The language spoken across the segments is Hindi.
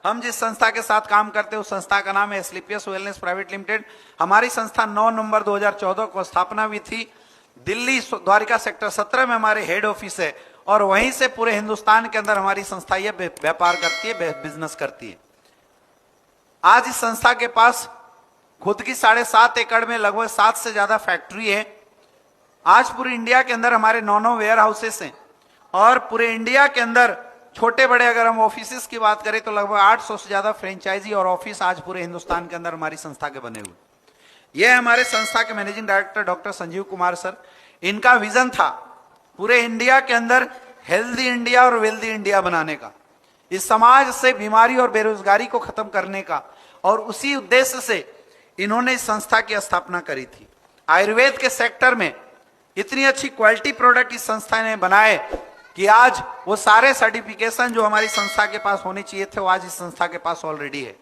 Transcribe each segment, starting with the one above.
हम जिस संस्था के साथ काम करते हैं उस संस्था का नाम है एस्क्लेपियस वेलनेस प्राइवेट लिमिटेड। हमारी संस्था 9 नवंबर 2014 को स्थापना हुई थी। दिल्ली द्वारिका सेक्टर 17 में हमारे हेड ऑफिस है और वहीं से पूरे हिंदुस्तान के अंदर हमारी संस्था यह व्यापार करती है, बिजनेस करती है। आज इस संस्था के पास खुद की 7.5 एकड़ में लगभग 7 से ज्यादा फैक्ट्री है। आज पूरे इंडिया के अंदर हमारे 9 वेयर हाउसेस हैं और पूरे इंडिया के अंदर छोटे बड़े अगर हम ऑफिसेस की बात करें तो लगभग 800 से ज्यादा फ्रेंचाइजी और ऑफिस आज पूरे हिंदुस्तान के अंदर हमारी संस्था के बने हुए। यह हमारे संस्था के managing director doctor Sanjeev Kumar sir. इनका विजन था पूरे इंडिया के अंदर हेल्दी इंडिया और वेल्दी इंडिया बनाने का, इस समाज से बीमारी और बेरोजगारी को खत्म करने का, और उसी उद्देश्य से इन्होंने इस संस्था की स्थापना करी थी। आयुर्वेद के सेक्टर में इतनी अच्छी क्वालिटी प्रोडक्ट इस संस्था ने बनाए कि आज वो सारे सर्टिफिकेशन जो हमारी संस्था के पास होने चाहिए थे वो आज इस संस्था के पास ऑलरेडी है।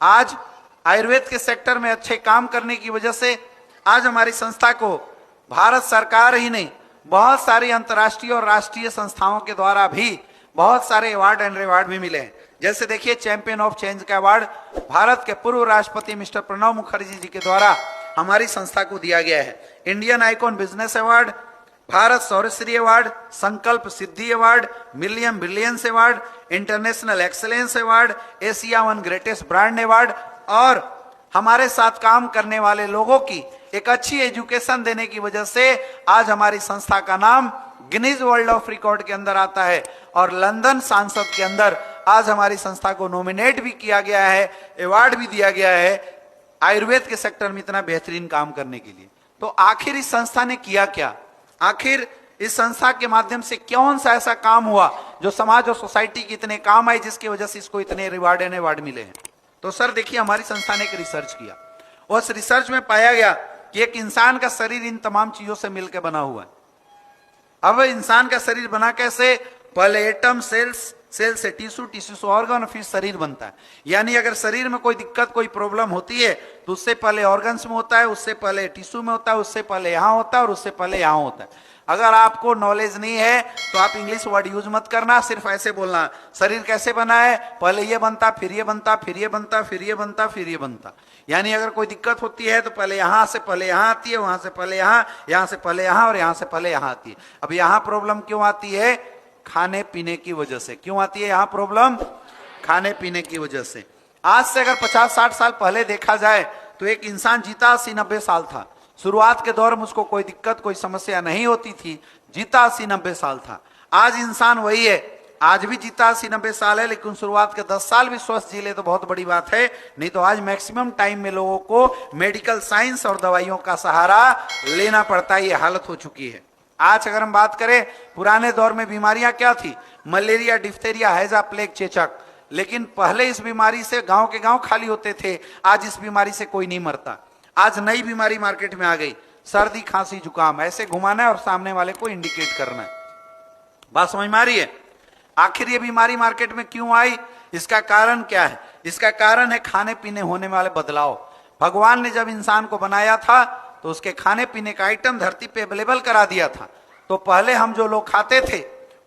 आज आयुर्वेद के सेक्टर में अच्छे काम करने की वजह से आज हमारी संस्था को भारत सरकार ही नहीं, बहुत सारी अंतर्राष्ट्रीय और राष्ट्रीय संस्थाओं के द्वारा भी बहुत सारे अवार्ड एंड रिवार्ड भी मिले हैं। जैसे देखिए, चैंपियन ऑफ चेंज का अवार्ड भारत के पूर्व राष्ट्रपति मिस्टर प्रणब मुखर्जी जी के द्वारा हमारी संस्था को दिया गया है। Indian icon business award, Bharat Saurashri award, Sankalp Siddhi award, million brilliance award, international excellence award, Asia 1 greatest brand award, और हमारे साथ काम करने वाले लोगों की एक अच्छी एजुकेशन देने की वजह से आज हमारी संस्था का नाम गिनीज वर्ल्ड ऑफ रिकॉर्ड के अंदर आता है और लंदन सांसद के अंदर आज हमारी संस्था को नॉमिनेट भी किया गया है, अवार्ड भी दिया गया है आयुर्वेद के सेक्टर में इतना बेहतरीन काम करने के लिए। तो आखिर इस संस्था ने किया क्या? आखिर इस संस्था के माध्यम से कौन सा ऐसा काम हुआ जो समाज और सोसाइटी की इतने काम आए, जिसकी वजह से इसको इतने रिवार्ड एंड अवार्ड मिले हैं? तो सर देखिए, हमारी संस्था ने एक रिसर्च किया। उस रिसर्च में पाया गया कि एक इंसान का शरीर इन तमाम चीजों से मिलकर बना हुआ है। अब इंसान का शरीर बना कैसे? पहले एटम, सेल्स, सेल से टिश्यू, टिश्यू से ऑर्गन, फिर शरीर बनता है। यानी अगर शरीर में कोई दिक्कत, कोई प्रॉब्लम होती है तो उससे पहले ऑर्गन्स में होता है, उससे पहले टिश्यू में होता है, उससे पहले यहां होता है और उससे पहले यहां होता है। अगर आपको नॉलेज नहीं है तो आप इंग्लिश वर्ड यूज मत करना, सिर्फ ऐसे बोलना शरीर कैसे बना है, पहले ये बनता, फिर ये बनता, फिर ये बनता, फिर ये बनता, फिर ये बनता। यानी अगर कोई दिक्कत होती है तो पहले यहां से पहले यहां आती है, वहां से पहले यहां, यहां से पहले यहां और यहां से पहले यहां आती है। अब यहां प्रॉब्लम क्यों आती है? खाने पीने की वजह से। क्यों आती है यहां प्रॉब्लम? खाने पीने की वजह से। आज से अगर 50-60 साल पहले देखा जाए तो एक इंसान जीता 80-90 साल था। शुरुआत के दौर में उसको कोई दिक्कत, कोई समस्या नहीं होती थी, जीता 80-90 साल था। आज इंसान वही है, आज भी जीता 80-90 साल है, लेकिन शुरुआत के 10 साल भी स्वस्थ जी ले तो बहुत बड़ी बात है। नहीं तो आज मैक्सिमम टाइम में लोगों को मेडिकल साइंस और दवाइयों का सहारा लेना पड़ता है। ये हालत हो चुकी है। आज अगर हम बात करें, पुराने दौर में बीमारियां क्या थी? मलेरिया, डिफ्थेरिया, हैजा, प्लेग, चेचक। लेकिन पहले इस बीमारी से गांव के गांव खाली होते थे। आज इस बीमारी से कोई नहीं मरता। आज नई बीमारी मार्केट में आ गई, सर्दी, खांसी, जुकाम। ऐसे घुमाना है और सामने वाले को इंडिकेट करना है। बात समझ में आ रही है? आखिर ये बीमारी मार्केट में क्यों आई? इसका कारण क्या है? इसका कारण है खाने पीने होने वाले बदलाव। भगवान ने जब इंसान को बनाया था तो उसके खाने पीने का आइटम धरती पे अवेलेबल करा दिया था। तो पहले हम जो लोग खाते थे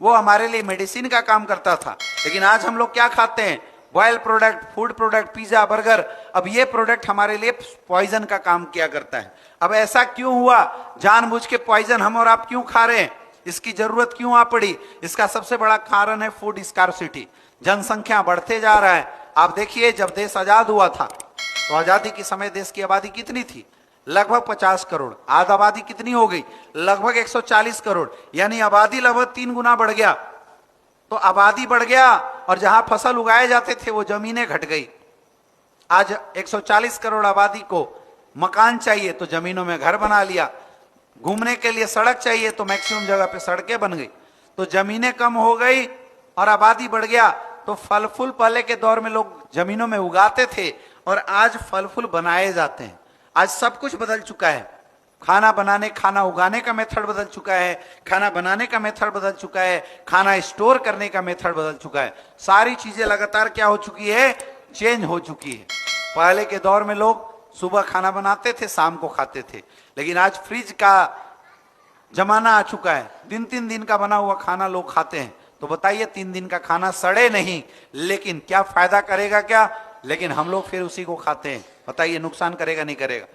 वो हमारे लिए मेडिसिन का काम करता था, लेकिन आज हम लोग क्या खाते हैं? Boil product, food product, pizza, burger. अब ये प्रोडक्ट हमारे लिए पॉइजन का काम किया करता है। अब ऐसा क्यों हुआ? जानबूझ के पॉइजन हम और आप क्यों खा रहे हैं? इसकी जरूरत क्यों आ पड़ी? इसका सबसे बड़ा कारण है फूड स्कार्सिटी। जनसंख्या बढ़ते जा रहा है। आप देखिए, जब देश आजाद हुआ था तो आजादी के समय देश की आबादी कितनी थी? लगभग 50 करोड़। आज आबादी कितनी हो गई? लगभग 140 करोड़। यानी आबादी लगभग 3 गुना बढ़ गया। तो आबादी बढ़ गया और जहां फसल उगाए जाते थे वो जमीनें घट गई। आज 140 करोड़ आबादी को मकान चाहिए तो जमीनों में घर बना लिया, घूमने के लिए सड़क चाहिए तो मैक्सिमम जगह पे सड़कें बन गई। तो जमीनें कम हो गई और आबादी बढ़ गया। तो फल फूल पहले के दौर में लोग जमीनों में उगाते थे और आज फल फूल बनाए जाते हैं। आज सब कुछ बदल चुका है। खाना बनाने, खाना उगाने का मेथड बदल चुका है, खाना बनाने का मेथड बदल चुका है, खाना स्टोर करने का मेथड बदल चुका है। सारी चीजें लगातार क्या हो चुकी है? चेंज हो चुकी है। पहले के दौर में लोग सुबह खाना बनाते थे, शाम को खाते थे, लेकिन आज फ्रिज का जमाना आ चुका है। 3-3 दिन का बना हुआ खाना लोग खाते हैं। तो बताइए 3 दिन का खाना सड़े नहीं, लेकिन क्या फायदा करेगा क्या? लेकिन हम लोग फिर उसी को खाते हैं। बताइए नुकसान करेगा नहीं करेगा?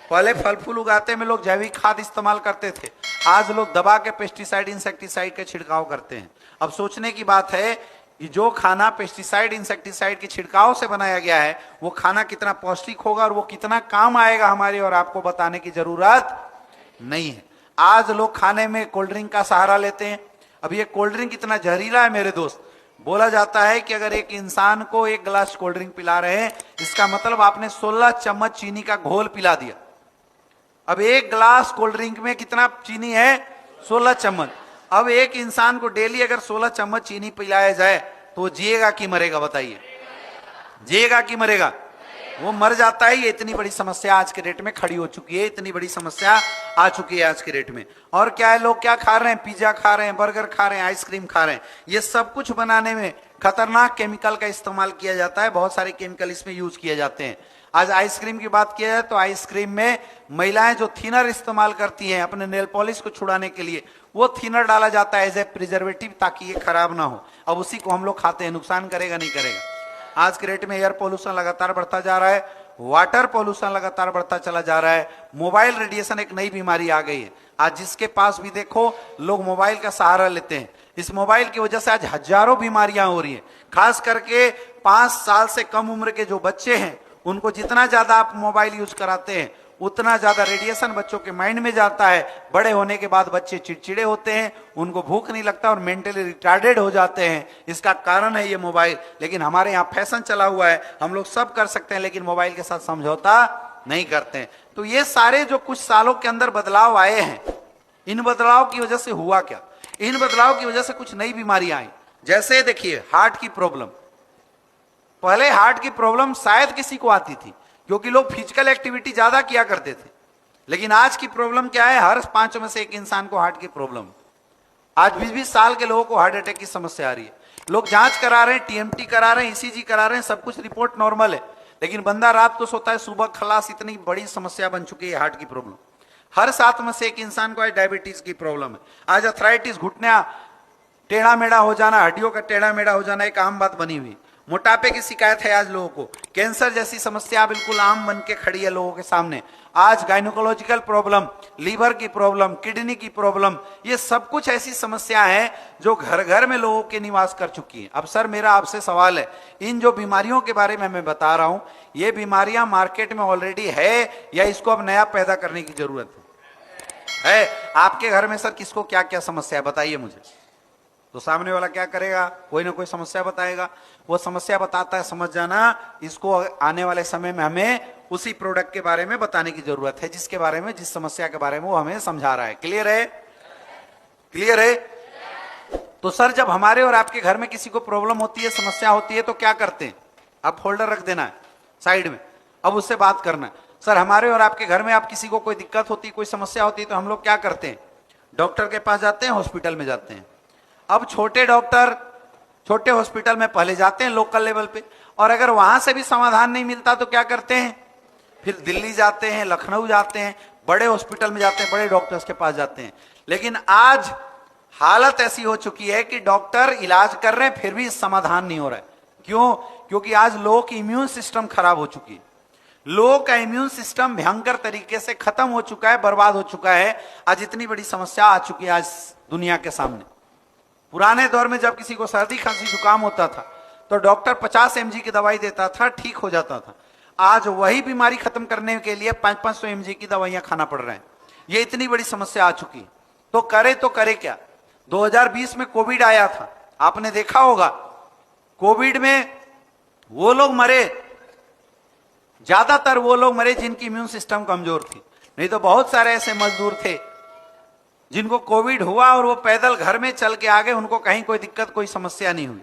पहले फल फूल उगाते में लोग जैविक खाद इस्तेमाल करते थे, आज लोग दबा के पेस्टिसाइड इंसेक्टिसाइड के छिड़काव करते हैं। अब सोचने की बात है कि जो खाना पेस्टिसाइड इंसेक्टिसाइड के छिड़काव से बनाया गया है वो खाना कितना पौष्टिक होगा और वो कितना काम आएगा हमारी, और आपको बताने की जरूरत नहीं है। आज लोग खाने में कोल्ड ड्रिंक का सहारा लेते हैं। अब ये कोल्ड ड्रिंक इतना जहरीला है मेरे दोस्त, बोला जाता है कि अगर एक इंसान को 1 गिलास कोल्ड ड्रिंक पिला रहे हैं, इसका मतलब आपने 16 चम्मच चीनी का घोल पिला दिया। अब 1 गिलास कोल्ड ड्रिंक में कितना चीनी है? 16 चम्मच। अब एक इंसान को डेली अगर 16 चम्मच चीनी पिलाया जाए तो वो जिएगा कि मरेगा? बताइए, जिएगा कि मरेगा? वो मर जाता है। ये इतनी बड़ी समस्या आज के डेट में खड़ी हो चुकी है, इतनी बड़ी समस्या आ चुकी है आज के डेट में। और क्या है, लोग क्या खा रहे हैं? पिज्जा खा रहे हैं, बर्गर खा रहे हैं, आइसक्रीम खा रहे हैं। ये सब कुछ बनाने में खतरनाक केमिकल का इस्तेमाल किया जाता है, बहुत सारे केमिकल इसमें यूज किए जाते हैं। आज आइसक्रीम की बात किया जाए तो आइसक्रीम में महिलाएं जो थिनर इस्तेमाल करती हैं अपने नेल पॉलिश को छुड़ाने के लिए, वो थिनर डाला जाता है एज ए प्रिजर्वेटिव, ताकि ये खराब ना हो। अब उसी को हम लोग खाते हैं, नुकसान करेगा नहीं करेगा? आज के रेट में एयर पोल्यूशन लगातार बढ़ता जा रहा है, वाटर पोल्यूशन लगातार बढ़ता चला जा रहा है, मोबाइल रेडिएशन एक नई बीमारी आ गई है। आज जिसके पास भी देखो लोग मोबाइल का सहारा लेते हैं। इस मोबाइल की वजह से आज हजारों बीमारियां हो रही हैं। खास करके 5 साल से कम उम्र के जो बच्चे हैं उनको जितना ज्यादा आप मोबाइल यूज कराते हैं उतना ज्यादा रेडिएशन बच्चों के माइंड में जाता है। बड़े होने के बाद बच्चे चिड़चिड़े होते हैं, उनको भूख नहीं लगता और मेंटली रिटार्डेड हो जाते हैं। इसका कारण है ये मोबाइल। लेकिन हमारे यहाँ फैशन चला हुआ है, हम लोग सब कर सकते हैं लेकिन मोबाइल के साथ समझौता नहीं करते हैं। तो ये सारे जो कुछ सालों के अंदर बदलाव आए हैं, इन बदलाव की वजह से हुआ क्या? इन बदलाव की वजह से कुछ नई बीमारियां आई। जैसे देखिए हार्ट की प्रॉब्लम। पहले हार्ट की प्रॉब्लम शायद किसी को आती थी क्योंकि लोग फिजिकल एक्टिविटी ज्यादा किया करते थे, लेकिन आज की प्रॉब्लम क्या है? हर 5 में से 1 इंसान को हार्ट की प्रॉब्लम। आज 20-20 साल के लोगों को हार्ट अटैक की समस्या आ रही है। लोग जांच करा रहे हैं, टीएमटी करा रहे हैं, ईसीजी करा रहे हैं, सब कुछ रिपोर्ट नॉर्मल है, लेकिन बंदा रात को सोता है सुबह खलास। इतनी बड़ी समस्या बन चुकी है हार्ट की प्रॉब्लम। हर 7 में से 1 इंसान को आज डायबिटीज की प्रॉब्लम है। आज अर्थराइटिस, घुटना टेढ़ा मेढ़ा हो जाना, हड्डियों का टेढ़ा मेढ़ा हो जाना एक आम बात बनी हुई। मोटापे की शिकायत है आज लोगों को। कैंसर जैसी समस्या बिल्कुल आम बन के खड़ी है लोगों के सामने। आज गायनोकोलॉजिकल प्रॉब्लम, लीवर की प्रॉब्लम, किडनी की प्रॉब्लम, ये सब कुछ ऐसी समस्या है जो घर घर में लोगों के निवास कर चुकी है। अब सर मेरा आपसे सवाल है, इन जो बीमारियों के बारे में मैं बता रहा हूं, ये बीमारियां मार्केट में ऑलरेडी है या इसको अब नया पैदा करने की जरूरत है? आपके घर में सर किसको क्या क्या समस्या है बताइए मुझे। तो सामने वाला क्या करेगा? कोई ना कोई समस्या बताएगा। वो समस्या बताता है, समझ जाना इसको आने वाले समय में हमें उसी प्रोडक्ट के बारे में बताने की जरूरत है जिसके बारे में, जिस समस्या के बारे में वो हमें समझा रहा है। क्लियर है? क्लियर है? तो सर जब हमारे और आपके घर में किसी को प्रॉब्लम होती है, समस्या होती है, तो क्या करते हैं? आप फोल्डर रख देना है साइड में, अब उससे बात करना है। सर हमारे और आपके घर में आप किसी को कोई दिक्कत होती, कोई समस्या होती है, तो हम लोग क्या करते हैं? डॉक्टर के पास जाते हैं, हॉस्पिटल में जाते हैं। अब छोटे डॉक्टर छोटे हॉस्पिटल में पहले जाते हैं लोकल लेवल पे, और अगर वहां से भी समाधान नहीं मिलता तो क्या करते हैं? फिर दिल्ली जाते हैं, लखनऊ जाते हैं, बड़े हॉस्पिटल में जाते हैं, बड़े डॉक्टर्स के पास जाते हैं। लेकिन आज हालत ऐसी हो चुकी है कि डॉक्टर इलाज कर रहे हैं फिर भी समाधान नहीं हो रहा है। क्यों? क्योंकि आज लोगों की इम्यून सिस्टम खराब हो चुकी है। लोगों का इम्यून सिस्टम भयंकर तरीके से खत्म हो चुका है, बर्बाद हो चुका है। आज इतनी बड़ी समस्या आ चुकी है आज दुनिया के सामने। पुराने दौर में जब किसी को सर्दी खांसी जुकाम होता था तो डॉक्टर 50 mg की दवाई देता था, ठीक हो जाता था। आज वही बीमारी खत्म करने के लिए 500-500 mg की दवाइयां खाना पड़ रहा है। ये इतनी बड़ी समस्या आ चुकी है। तो करे क्या? 2020 में कोविड आया था, आपने देखा होगा। कोविड में वो लोग मरे, ज्यादातर वो लोग मरे जिनकी इम्यून सिस्टम कमजोर थी, नहीं तो बहुत सारे ऐसे मजदूर थे जिनको कोविड हुआ और वो पैदल घर में चल के आ गए, उनको कहीं कोई दिक्कत कोई समस्या नहीं हुई।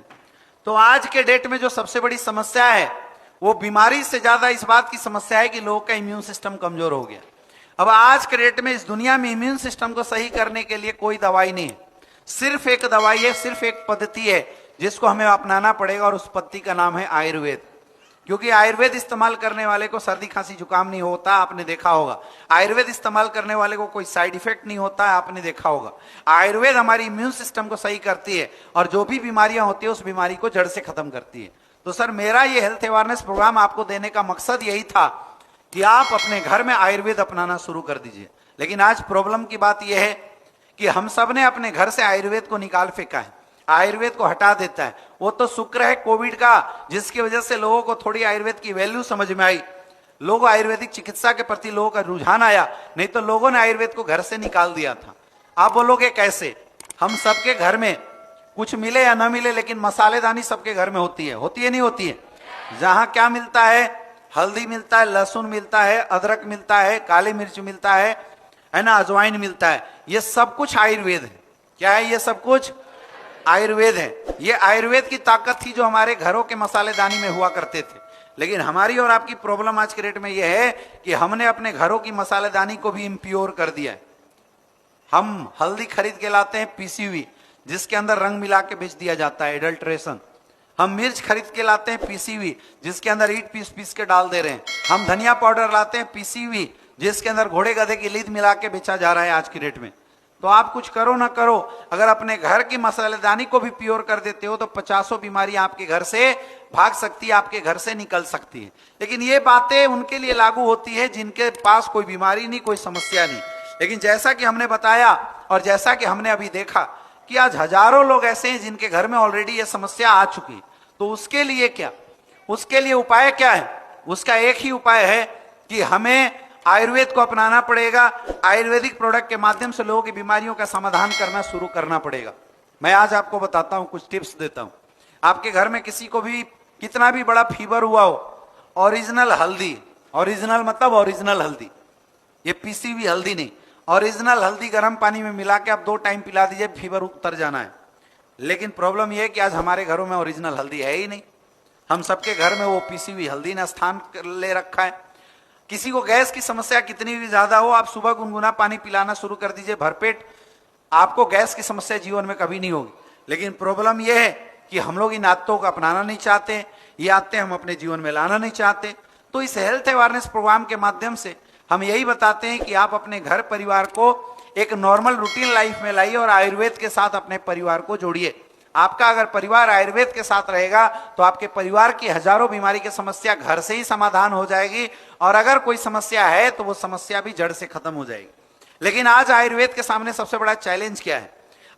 तो आज के डेट में जो सबसे बड़ी समस्या है वो बीमारी से ज्यादा इस बात की समस्या है कि लोगों का इम्यून सिस्टम कमजोर हो गया। अब आज के डेट में इस दुनिया में इम्यून सिस्टम को सही करने के लिए कोई दवाई नहीं है, सिर्फ एक दवाई है, सिर्फ एक पद्धति है जिसको हमें अपनाना पड़ेगा, और उस पद्धति का नाम है आयुर्वेद। क्योंकि आयुर्वेद इस्तेमाल करने वाले को सर्दी खांसी जुकाम नहीं होता, आपने देखा होगा। आयुर्वेद इस्तेमाल करने वाले को कोई साइड इफेक्ट नहीं होता, आपने देखा होगा। आयुर्वेद हमारी इम्यून सिस्टम को सही करती है और जो भी बीमारियां होती है उस बीमारी को जड़ से खत्म करती है। तो सर, मेरा ये हेल्थ अवेयरनेस प्रोग्राम आपको देने का मकसद यही था कि आप अपने घर में आयुर्वेद अपनाना शुरू कर दीजिए। लेकिन आज प्रॉब्लम की बात यह है कि हम सब ने अपने घर से आयुर्वेद को निकाल फेंका है, आयुर्वेद को हटा देता है। वो तो शुक्र है कोविड का, जिसकी वजह से लोगों को थोड़ी आयुर्वेद की वैल्यू समझ में आई, लोगों आयुर्वेदिक चिकित्सा के प्रति लोगों का रुझान आया, नहीं तो लोगों ने आयुर्वेद को घर से निकाल दिया था। आप बोलोगे कैसे? हम सबके घर में कुछ मिले या ना मिले, लेकिन मसालेदानी सबके घर में होती है नहीं होती है? जहां क्या मिलता है? हल्दी मिलता है, लहसुन मिलता है, अदरक मिलता है, काली मिर्च मिलता है ना, अजवाइन मिलता है। ये सब कुछ आयुर्वेद है। क्या है? ये सब कुछ आयुर्वेद है। ये आयुर्वेद की ताकत थी जो हमारे घरों के मसालेदानी में हुआ करते थे। लेकिन हमारी और आपकी प्रॉब्लम आज के डेट में यह है कि हमने अपने घरों की मसालेदानी को भी इम्प्योर कर दिया है। हम हल्दी खरीद के लाते हैं पीसी हुई, जिसके अंदर रंग मिला के बेच दिया जाता है, एडल्ट्रेशन। हम मिर्च खरीद के लाते हैं पीसी हुई, जिसके अंदर ईट पीस पीस के डाल दे रहे हैं। हम धनिया पाउडर लाते हैं पीसी हुई, जिसके अंदर घोड़े गधे की लीद मिला के बेचा जा रहा है आज की डेट में। तो आप कुछ करो ना करो, अगर अपने घर की मसालेदानी को भी प्योर कर देते हो तो 50 बीमारियां आपके घर से भाग सकती है, आपके घर से निकल सकती है। लेकिन ये बातें उनके लिए लागू होती है जिनके पास कोई बीमारी नहीं, कोई समस्या नहीं। लेकिन जैसा कि हमने बताया और जैसा कि हमने अभी देखा कि आज हजारों लोग ऐसे हैं जिनके घर में ऑलरेडी ये समस्या आ चुकी। तो उसके लिए क्या? उसके लिए उपाय क्या है? उसका एक ही उपाय है कि हमें आयुर्वेद को अपनाना पड़ेगा। आयुर्वेदिक प्रोडक्ट के माध्यम से लोगों की बीमारियों का समाधान करना शुरू करना पड़ेगा। मैं आज आपको बताता हूं, कुछ टिप्स देता हूं। आपके घर में किसी को भी कितना भी बड़ा फीवर हुआ हो, ओरिजिनल हल्दी, ओरिजिनल मतलब ओरिजिनल हल्दी, ये पीसी हुई हल्दी नहीं, ओरिजिनल हल्दी गर्म पानी में मिला के आप 2 टाइम पिला दीजिए, फीवर उतर जाना है। लेकिन प्रॉब्लम यह है कि आज हमारे घरों में ओरिजिनल हल्दी है ही नहीं। हम सबके घर में वो पीसी हुई हल्दी ने स्थान ले रखा है। किसी को गैस की समस्या कितनी भी ज्यादा हो, आप सुबह गुनगुना पानी पिलाना शुरू कर दीजिए भरपेट, आपको गैस की समस्या जीवन में कभी नहीं होगी। लेकिन प्रॉब्लम यह है कि हम लोग इन आदतों को अपनाना नहीं चाहते, ये आदतें हम अपने जीवन में लाना नहीं चाहते। तो इस हेल्थ अवेयरनेस प्रोग्राम के माध्यम से हम यही बताते हैं कि आप अपने घर परिवार को एक नॉर्मल रूटीन लाइफ में लाइए और आयुर्वेद के साथ अपने परिवार को जोड़िए। आपका अगर परिवार आयुर्वेद के साथ रहेगा तो आपके परिवार की हजारों बीमारी की समस्या घर से ही समाधान हो जाएगी, और अगर कोई समस्या है तो वो समस्या भी जड़ से खत्म हो जाएगी। लेकिन आज आयुर्वेद के सामने सबसे बड़ा चैलेंज क्या है?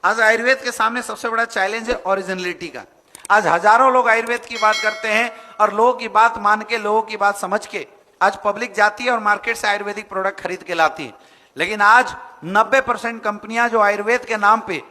आज आयुर्वेद के सामने सबसे बड़ा चैलेंज है ओरिजिनलिटी का। आज हजारों लोग आयुर्वेद की बात करते हैं और लोगों की बात मान के, लोगों की बात समझ के आज पब्लिक जाती है और मार्केट से आयुर्वेदिक प्रोडक्ट खरीद के लाती है। लेकिन आज 90% कंपनियां जो आयुर्वेद के नाम पे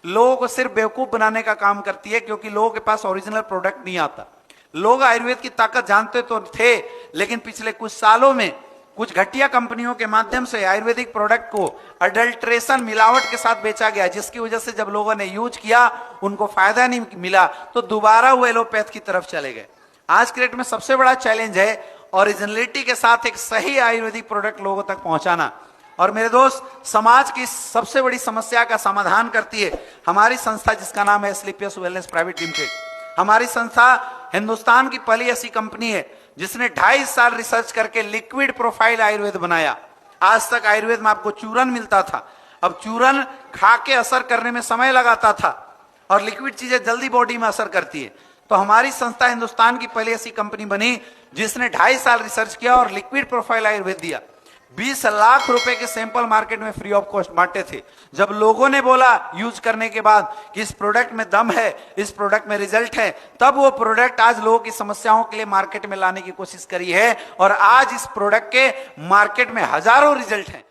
लोगों को सिर्फ बेवकूफ बनाने का काम करती है, क्योंकि लोगों के पास ओरिजिनल प्रोडक्ट नहीं आता। लोग आयुर्वेद की ताकत जानते तो थे, लेकिन पिछले कुछ सालों में कुछ घटिया कंपनियों के माध्यम से आयुर्वेदिक प्रोडक्ट को अडल्ट्रेशन, मिलावट के साथ बेचा गया, जिसकी वजह से जब लोगों ने यूज किया उनको फायदा नहीं मिला तो दोबारा वो एलोपैथ की तरफ चले गए। आज के डेट में सबसे बड़ा चैलेंज है ओरिजिनलिटी के साथ एक सही आयुर्वेदिक प्रोडक्ट लोगों तक पहुंचाना। और मेरे दोस्त, समाज की सबसे बड़ी समस्या का समाधान करती है हमारी संस्था, जिसका नाम है एस्क्लेपियस वेलनेस प्राइवेट लिमिटेड। हमारी संस्था हिंदुस्तान की पहली ऐसी कंपनी है जिसने 2.5 साल रिसर्च करके लिक्विड प्रोफाइल आयुर्वेद बनाया। आज तक आयुर्वेद में आपको चूरन मिलता था, अब चूरन खा के असर करने में समय लगाता था और लिक्विड चीजें जल्दी बॉडी में असर करती है। तो हमारी संस्था हिंदुस्तान की पहली ऐसी कंपनी बनी जिसने 2.5 साल रिसर्च किया और लिक्विड प्रोफाइल आयुर्वेद दिया। 20 लाख रुपए के सैंपल मार्केट में फ्री ऑफ कॉस्ट बांटे थे। जब लोगों ने बोला यूज करने के बाद कि इस प्रोडक्ट में दम है, इस प्रोडक्ट में रिजल्ट है, तब वो प्रोडक्ट आज लोगों की समस्याओं के लिए मार्केट में लाने की कोशिश करी है और आज इस प्रोडक्ट के मार्केट में हजारों रिजल्ट हैं।